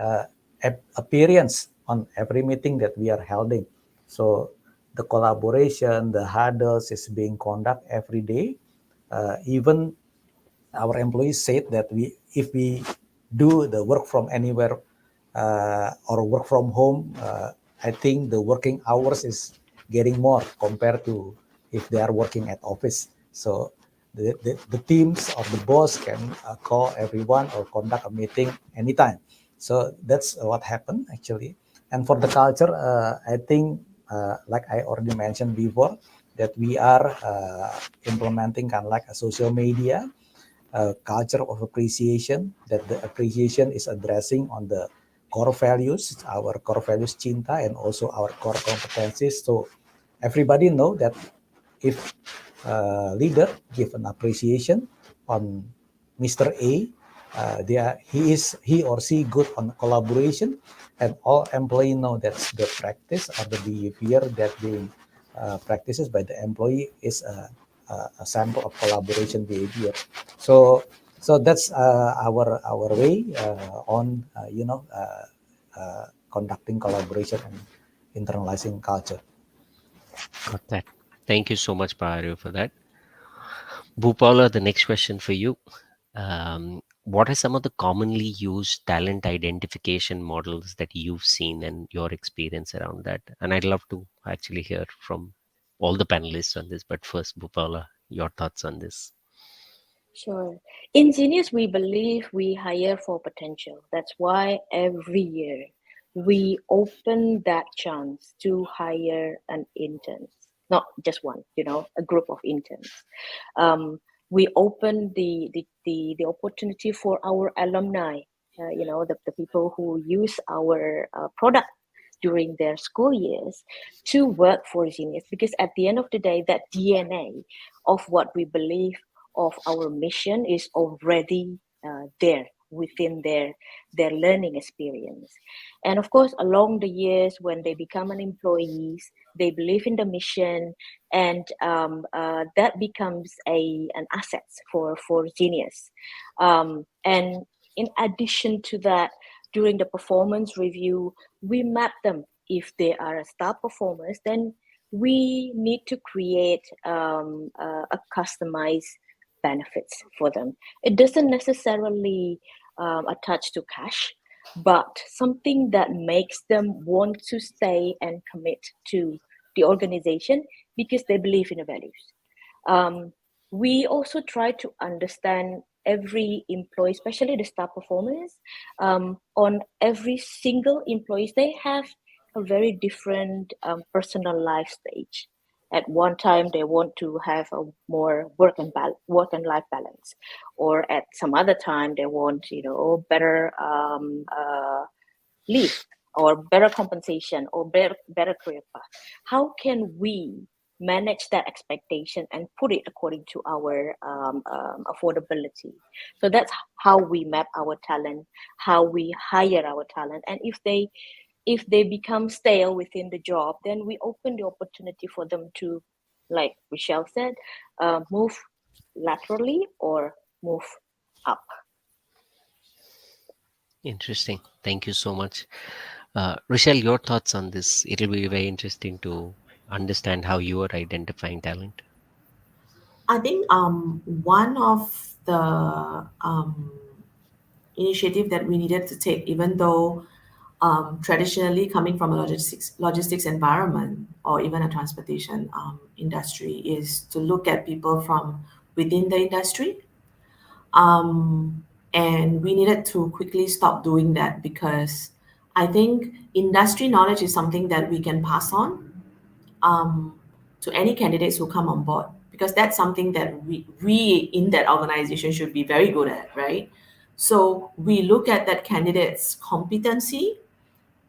appearance on every meeting that we are holding. So the collaboration, the huddles is being conducted every day. Even our employees said that if we do the work from anywhere or work from home, I think the working hours is getting more compared to if they are working at office. So the teams or the boss can call everyone or conduct a meeting anytime. So that's what happened actually. And for the culture, I think, like I already mentioned before, that we are implementing kind of like a social media culture of appreciation, that the appreciation is addressing on the core values, our core values cinta, and also our core competencies. So everybody know that if leader give an appreciation on Mr. A, he or she good on collaboration, and all employee know that's the practice or the behavior that being practices by the employee is a sample of collaboration behavior. So that's our way on conducting collaboration and internalizing culture. Got that. Thank you so much, Pario, for that. Bhupala, the next question for you. What are some of the commonly used talent identification models that you've seen and your experience around that? And I'd love to actually hear from all the panelists on this. But first, Bhupala, your thoughts on this. Sure. In Genius, we believe we hire for potential. That's why every year we open that chance to hire an intern, not just one, a group of interns. We open the opportunity for our alumni, the people who use our product during their school years to work for Genius, because at the end of the day, that DNA of what we believe of our mission is already there within their learning experience. And of course, along the years, when they become an employees, they believe in the mission, and that becomes an asset for Genius. And in addition to that, during the performance review, we map them. If they are star performers, then we need to create a customized benefits for them. It doesn't necessarily attach to cash, but something that makes them want to stay and commit to the organization because they believe in the values. We also try to understand every employee, especially the star performers. On every single employees, they have a very different personal life stage. At one time, they want to have a more work and life balance, or at some other time, they want better leave or better compensation or better career path. How can we manage that expectation and put it according to our affordability? So that's how we map our talent, how we hire our talent. And if they become stale within the job, then we open the opportunity for them to, like Michelle said, move laterally or move up. Interesting. Thank you so much. Rochelle, your thoughts on this? It'll be very interesting to understand how you are identifying talent. I think one of the initiative that we needed to take, even though traditionally coming from a logistics environment or even a transportation industry, is to look at people from within the industry. Um, and we needed to quickly stop doing that because I think industry knowledge is something that we can pass on um, to any candidates who come on board, because that's something that we in that organization should be very good at, right? So we look at that candidate's competency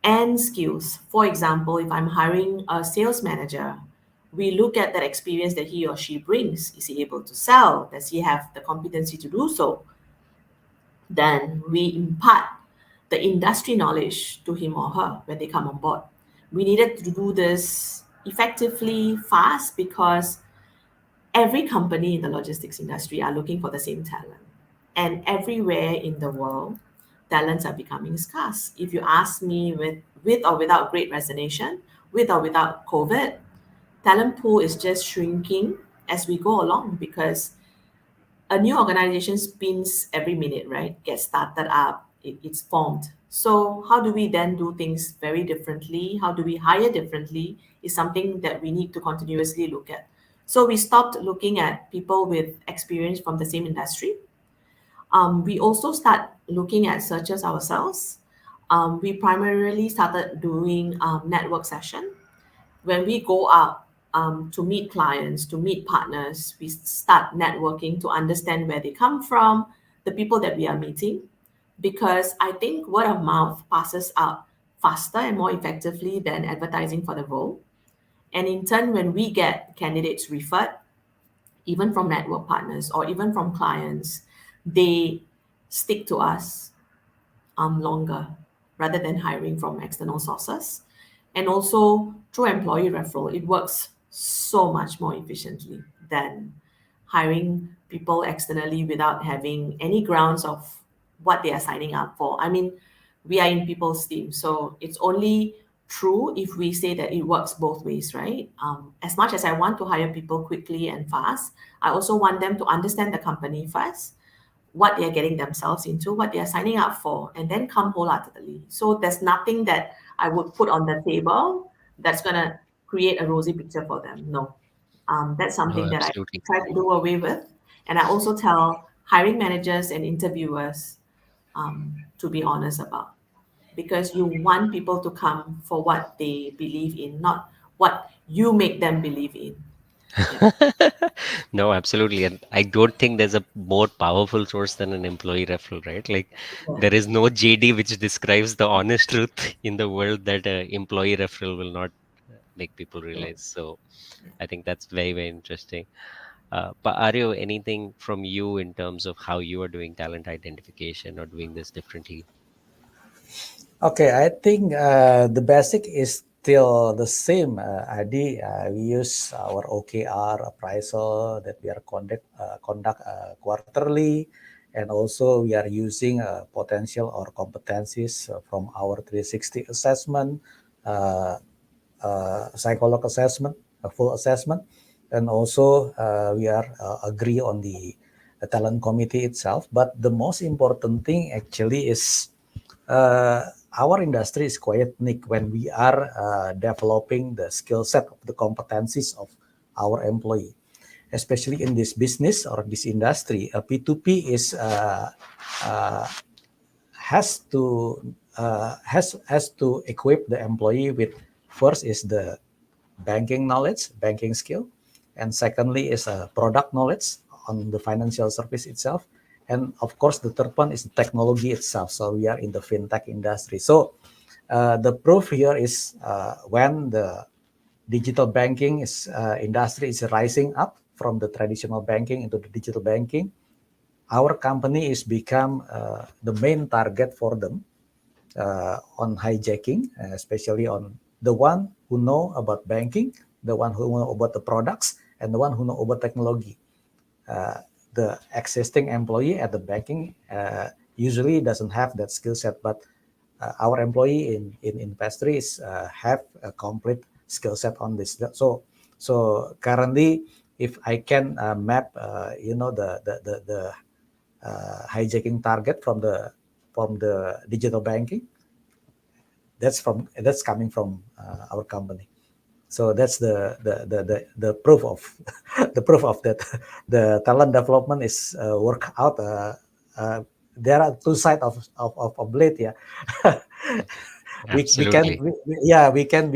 and skills. For example, if I'm hiring a sales manager, we look at that experience that he or she brings. Is he able to sell? Does he have the competency to do so? Then we impart the industry knowledge to him or her when they come on board. We needed to do this effectively fast because every company in the logistics industry are looking for the same talent. And everywhere in the world, talents are becoming scarce. If you ask me, with or without great resignation, with or without COVID, talent pool is just shrinking as we go along because a new organization spins every minute, right? Gets started up, it's formed. So how do we then do things very differently? How do we hire differently? Is something that we need to continuously look at. So we stopped looking at people with experience from the same industry. We also start looking at searches ourselves. We primarily started doing network session. When we go out to meet clients, to meet partners, we start networking to understand where they come from, the people that we are meeting, because I think word of mouth passes out faster and more effectively than advertising for the role. And in turn, when we get candidates referred, even from network partners or even from clients, they stick to us longer rather than hiring from external sources. And also through employee referral, it works so much more efficiently than hiring people externally without having any grounds of what they are signing up for. I mean, we are in people's team, so it's only true if we say that it works both ways, right? As much as I want to hire people quickly and fast, I also want them to understand the company first, what they're getting themselves into, what they're signing up for, and then come wholeheartedly. So there's nothing that I would put on the table that's gonna create a rosy picture for them. No, that's No, something that I absolutely. try to do away with. And I also tell hiring managers and interviewers to be honest about, because you want people to come for what they believe in, not what you make them believe in. Yeah. No, absolutely. And I don't think there's a more powerful source than an employee referral, right? Like, Yeah. there is no JD which describes the honest truth in the world that employee referral will not make people realize. So I think that's very, very interesting. But Aryo, anything from you in terms of how you are doing talent identification or doing this differently? Okay, I think the basic is still the same, Adi. We use our OKR appraisal that we are conduct quarterly, and also we are using potential or competencies from our 360 assessment, uh, psychological assessment, a full assessment, and also we are agree on the talent committee itself. But the most important thing actually is uh, our industry is quite unique when we are developing the skill set of the competencies of our employee, especially in this business or this industry. P2P is uh, has to equip the employee with, first is the banking knowledge, banking skill, and secondly is product knowledge on the financial service itself, and of course the third one is the technology itself. So we are in the fintech industry. So the proof here is when the digital banking is industry is rising up from the traditional banking into the digital banking, our company is become the main target for them on hijacking, especially on the one who know about banking, the one who know about the products, and the one who know about technology. The existing employee at the banking usually doesn't have that skill set, but our employee in pastries have a complete skill set on this. So currently, if I can map, the hijacking target from the digital banking, that's coming from our company. So that's the proof of the proof of that the talent development is work out. Uh, there are two sides of a blade. Yeah, we can Absolutely. yeah we can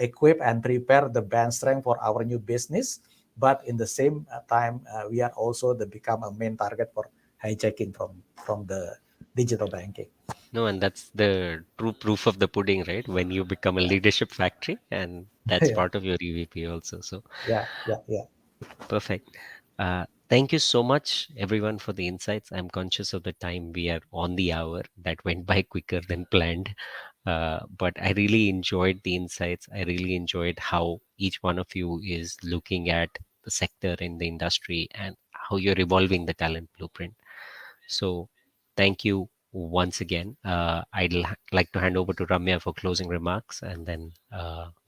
equip and prepare the band strength for our new business, but in the same time we are also the become a main target for hijacking from the digital banking. No, and that's the true proof of the pudding, right? When you become a leadership factory, and that's Yeah, part of your EVP also. So yeah. perfect. Thank you so much, everyone, for the insights. I'm conscious of the time. We are on the hour. That went by quicker than planned. But I really enjoyed the insights. I really enjoyed how each one of you is looking at the sector in the industry and how you're evolving the talent blueprint. So, thank you once again. Like to hand over to Ramya for closing remarks, and then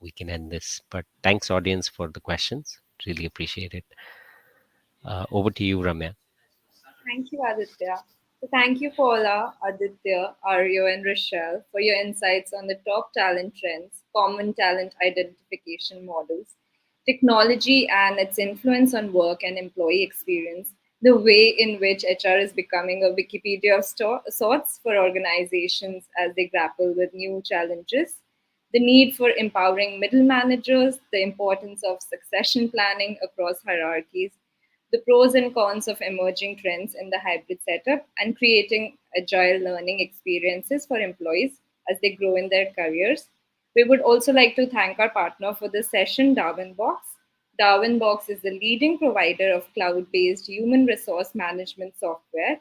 we can end this. But thanks, audience, for the questions. Really appreciate it. Over to you, Ramya. Thank you, Aditya. So thank you, Paula, Aditya, Aryo, and Rochelle, for your insights on the top talent trends, common talent identification models, technology and its influence on work and employee experience, the way in which HR is becoming a Wikipedia of sorts for organizations as they grapple with new challenges, the need for empowering middle managers, the importance of succession planning across hierarchies, the pros and cons of emerging trends in the hybrid setup, and creating agile learning experiences for employees as they grow in their careers. We would also like to thank our partner for this session, Darwinbox. Darwinbox is the leading provider of cloud based human resource management software.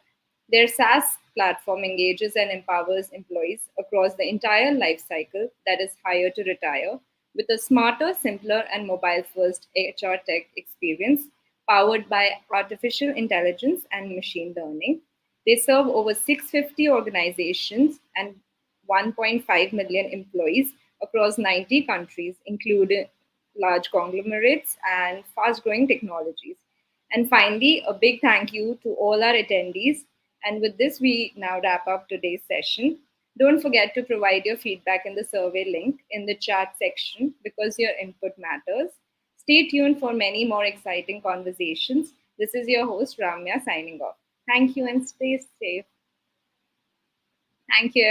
Their SaaS platform engages and empowers employees across the entire life cycle, that is, hire to retire, with a smarter, simpler, and mobile first HR tech experience powered by artificial intelligence and machine learning. They serve over 650 organizations and 1.5 million employees across 90 countries, including large conglomerates and fast growing technologies. And finally, a big thank you to all our attendees. And with this, we now wrap up today's session. Don't forget to provide your feedback in the survey link in the chat section because your input matters. Stay tuned for many more exciting conversations. This is your host, Ramya, signing off. Thank you and stay safe. Thank you,